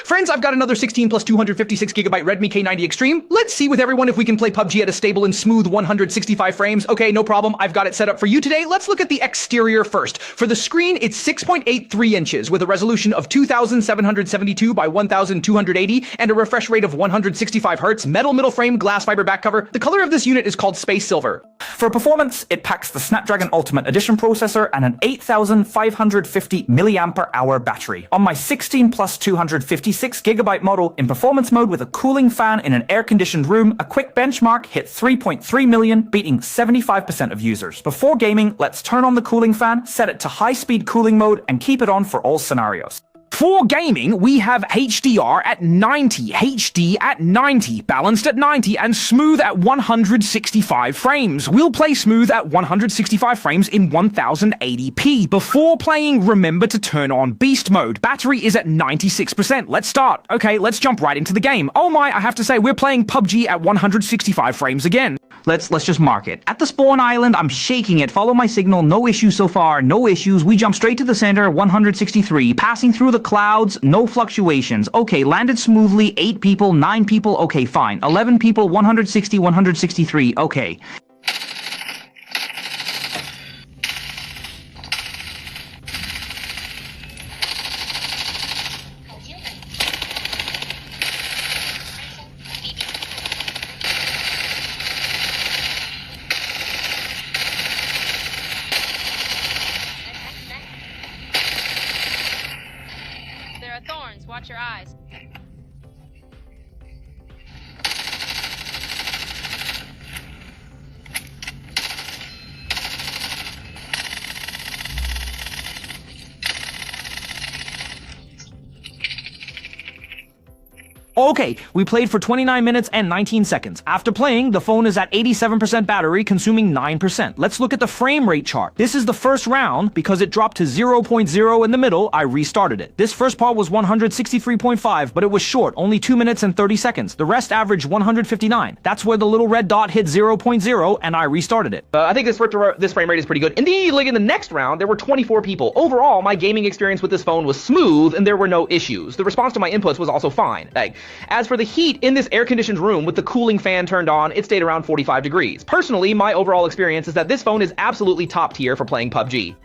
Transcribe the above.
Friends, I've got another 16 plus 256GB Redmi K90 Extreme. Let's see with everyone if we can play PUBG at a stable and smooth 165 frames. Okay, no problem. I've got it set up for you today. Let's look at the exterior first. For the screen, it's 6.83 inches with a resolution of 2772 by 1280 and a refresh rate of 165 Hz, metal middle frame, glass fiber back cover. The color of this unit is called Space Silver. For performance, it packs the Snapdragon Ultimate Edition processor and an 8550 mAh battery. On my 16 plus 256GB model, in performance mode with a cooling fan in an air-conditioned room, a quick benchmark hit 3.3 million, beating 75% of users. Before gaming, let's turn on the cooling fan, set it to high-speed cooling mode, and keep it on for all scenarios. For gaming, we have HDR at 90, HD at 90, balanced at 90, and smooth at 165 frames. We'll play smooth at 165 frames in 1080p. Before playing, remember to turn on beast mode. Battery is at 96%. Let's start. Okay, let's jump right into the game. Oh my, I have to say, we're playing PUBG at 165 frames again. Let's just mark it. At the spawn island, I'm shaking it. Follow my signal. No issues so far. No issues. We jump straight to the center, 163. Passing through the clouds, no fluctuations. Okay, landed smoothly. 8 people, 9 people. Okay, fine. 11 people, 160, 163. Okay. There are thorns. Watch your eyes. Okay, we played for 29 minutes and 19 seconds. After playing, the phone is at 87% battery, consuming 9%. Let's look at the frame rate chart. This is the first round. Because it dropped to 0.0 in the middle, I restarted it. This first part was 163.5, but it was short, only 2 minutes and 30 seconds. The rest averaged 159. That's where the little red dot hit 0.0, and I restarted it. I think this frame rate is pretty good. In the next round, there were 24 people. Overall, my gaming experience with this phone was smooth, and there were no issues. The response to my inputs was also fine. As for the heat in this air-conditioned room with the cooling fan turned on, it stayed around 45 degrees. Personally, my overall experience is that this phone is absolutely top tier for playing PUBG.